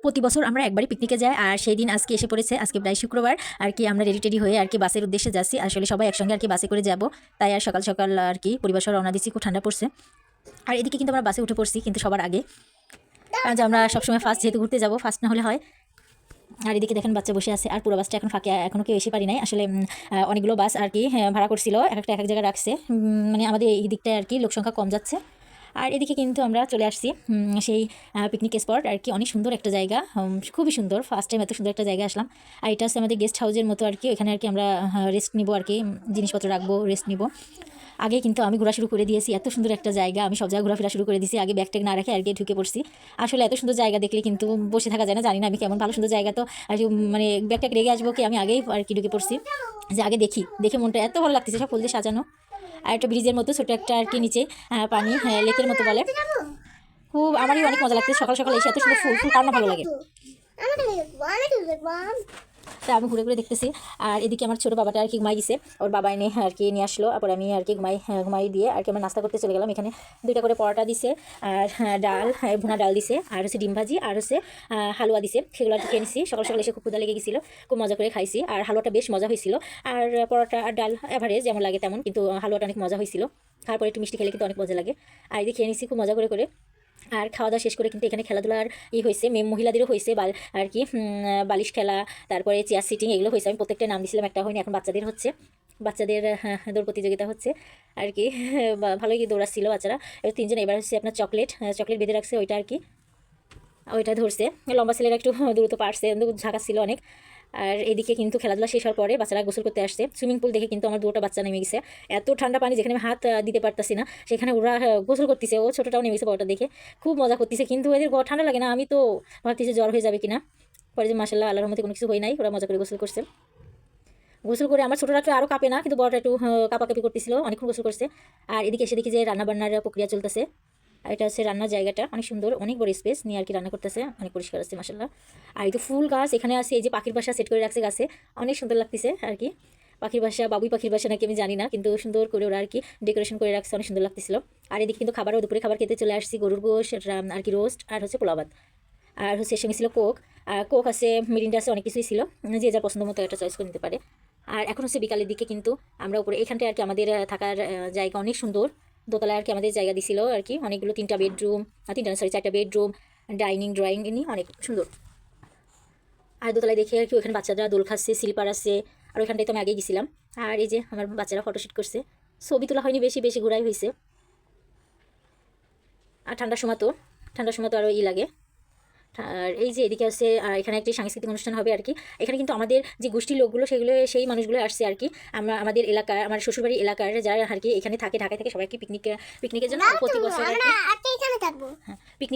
প্রতি বছর আমরা একবারই পিকনিকে যাই, আর সেই দিন আজকে এসে পড়েছে। আজকে প্রায় শুক্রবার আর কি, আমরা রেডি হয়ে আর কি বাসের উদ্দেশ্যে যাচ্ছি। আসলে সবাই একসঙ্গে আর কি বাসে করে যাব, তাই আর সকাল সকাল আর কি পরিবার সহ রওনা দিচ্ছি। খুব ঠান্ডা পড়ছে, আর এদিকে কিন্তু আমরা বাসে উঠে পড়ছি, কিন্তু সবার আগে, কারণ যে আমরা সবসময় ফার্স্ট যেহেতু ঘুরতে যাব, ফার্স্ট না হলে হয়। আর এদিকে দেখেন বাচ্চা বসে আছে, আর পুরো বাসটা এখন ফাঁকে, এখনও কেউ এসে পারি নাই। আসলে অনেকগুলো বাস আর কি ভাড়া করছিল, এক একটা এক এক জায়গায় রাখছে, মানে আমাদের এই দিকটায় আর কি লোক সংখ্যা কম যাচ্ছে। আর এদিকে কিন্তু আমরা চলে আসছি সেই পিকনিক স্পট আর কি, অনেক সুন্দর একটা জায়গা, খুবই সুন্দর। ফার্স্ট টাইম এত সুন্দর একটা জায়গায় আসলাম। আর এটা হচ্ছে আমাদের গেস্ট হাউসের মতো আর কি, এখানে আর কি আমরা রেস্ট নিব আর কি, জিনিসপত্র রাখবো, রেস্ট নিব। আগে কিন্তু আমি ঘোরা শুরু করে দিয়েছি, এত সুন্দর একটা জায়গা, আমি সব জায়গায় ঘোরাফেরা শুরু করে দিয়েছি। আগে ব্যাগ ট্যাগ না রাখে আর কি ঢুকে পড়ছি। আসলে এত সুন্দর জায়গা দেখলে কিন্তু বসে থাকা যায় না, জানি না আমি কেমন, ভালো সুন্দর জায়গা তো আর কি, মানে ব্যাগ ট্যাগ রেগে আসবো কি, আমি আগেই আর কি ঢুকে পড়ছি, যে আগে দেখে মনটা এত ভালো লাগতেছে, সব ফুল দিয়ে সাজানো। আর একটা ব্রিজের মতো ছোটো একটা আর কি নিচে পানি, লেকের মতো বলে, খুব আমারই অনেক মজা লাগছে। সকাল সকাল এসে এত সুন্দর ফুল কার না ভালো লাগে। তা আমি ঘুরে ঘুরে দেখতেছি। আর এদিকে আমার ছোটো বাবাটা আর কি ঘুমাই গেছে, ওর বাবা এনে আর কি নিয়ে আসলো। তারপর আমি আর কি ঘুমাই দিয়ে আর কি আমরা নাস্তা করতে চলে গেলাম। এখানে 2টা করে পরোটা দিছে, আর ডাল, ভুনা ডাল দিছে, আর হচ্ছে ডিম ভাজি, আর হচ্ছে হালুয়া দিছে। সেগুলো আর কি খেয়ে নিছি। সকাল সকাল এসে খুব ক্ষুধা লেগে গেছিলো, খুব মজা করে খাইছি। আর হালুয়াটা বেশ মজা হয়েছিল। আর পরোটা আর ডাল এভারেজ যেমন লাগে তেমন, কিন্তু হালুয়াটা অনেক মজা হয়েছিল। তারপরে একটু মিষ্টি খেলে কিন্তু অনেক মজা লাগে। আর এদিকে খেয়ে নিছি খুব মজা করে করে। আর খাওয়া দাওয়া শেষ করে কিন্তু এখানে খেলাধুলার হয়েছে, মেয়ে মহিলাদেরও হয়েছে আর কি, বালিশ খেলা, তারপরে চেয়ার সিটিং, এগুলো হয়েছে। আমি প্রত্যেকটা নাম দিয়েছিলাম, একটা হয়নি। এখন বাচ্চাদের হচ্ছে, বাচ্চাদের দৌড় প্রতিযোগিতা হচ্ছে আর কি। ভালোই দৌড়াচ্ছিল বাচ্চারা। এবার 3জন। এবার হচ্ছে আপনার চকলেট বেঁধে রাখছে, ওইটা আর কি, ওইটা ধরছে। লম্বা ছেলেরা একটু দ্রুত পারছে, ঝাঁকাচ্ছিল অনেক। আর এদিকে কিন্তু খেলাধুলা শেষ হওয়ার পরে বাচ্চারা গোসল করতে আসছে। সুইমিং পুল দেখে কিন্তু আমার 2টা বাচ্চা নেমে গেছে। এত ঠান্ডা পানি, যেখানে আমি হাত দিতে পারতাছি না, সেখানে ওরা গোসল করতেছে। ও ছোটোটাও নেমে গেছে, বড়টা দেখে খুব মজা করতেছে। কিন্তু এদের ঠান্ডা লাগে না, আমি তো ভাবতেছি জ্বর হয়ে যাবে কিনা। পরে যে মাসাল্লাহ আল্লাহর রহমতে কোনো কিছু হয় নাই, ওরা মজা করে গোসল করছে। গোসল করে আমার ছোটোটা একটু আরও কাঁপে না, কিন্তু বড়টা একটু কাঁপাকাঁপি করতেছিল, অনেকক্ষণ গোসল করছে। আর এদিকে এসে দেখি যে রান্নাবান্নার প্রক্রিয়া চলতেছে। আর এটা হচ্ছে রান্নার জায়গাটা, অনেক সুন্দর, অনেক বড় স্পেস নিয়ে আর কি রান্না করতেছে, অনেক পরিষ্কার আছে মাসাল্লাহ। আর এই তো ফুল গাছ এখানে আছে, এই যে পাখির বাসা সেট করে রাখছে গাছে, অনেক সুন্দর লাগতেছে আর কি। পাখির বাসা, বাবুই পাখির বাসা নাকি আমি জানি না, কিন্তু সুন্দর করে ওরা আর কি ডেকোরেশন করে রাখছে, অনেক সুন্দর লাগতেছিল। আর এদিকে কিন্তু খাবারও, দুপুরে খাবার খেতে চলে আসছি। গরুর গোশ আর কি রোস্ট, আর হচ্ছে পোলাও ভাত, আর হচ্ছে এর সঙ্গে ছিল কোক। আর কোক আছে, মিরিন্ডা আছে, অনেক কিছুই ছিল, যে যার পছন্দ মতো একটা চয়েস করে নিতে পারে। আর এখন হচ্ছে বিকালের দিকে কিন্তু আমরা উপরে এখানটায় আর কি আমাদের থাকার জায়গা অনেক সুন্দর। দোতলায় আর কি আমাদের জায়গা দিছিল আর কি, অনেকগুলো 3টা বেডরুম, 4টা বেডরুম, ডাইনিং ড্রয়িং নিয়ে অনেক সুন্দর। আর দোতলায় দেখে আর কি ওখানে বাচ্চারা দোল খাচ্ছে, স্লিপার আছে। আর ওইখানটায় তো আমি আগেই গেছিলাম। আর এই যে আমার বাচ্চারা ফটোশ্যুট করছে, ছবি তোলা হয়নি, বেশি বেশি ঘোরাই হয়েছে। আর ঠান্ডার সময় তো আরও লাগে। আর এই যে এদিকে আছে, আর এখানে একটি সাংস্কৃতিক অনুষ্ঠান হবে আর কি। এখানে কিন্তু আমাদের যে গোষ্ঠীর লোকগুলো, সেগুলো সেই মানুষগুলো আসছে আর কি। আমরা আমাদের এলাকার, আমার শ্বশুরবাড়ির এলাকার যারা আর কি এখানে থাকে, ঢাকায় থাকে, সবাই কি পিকনিকের জন্য প্রতি বছর আর কি, হ্যাঁ, পিকনিক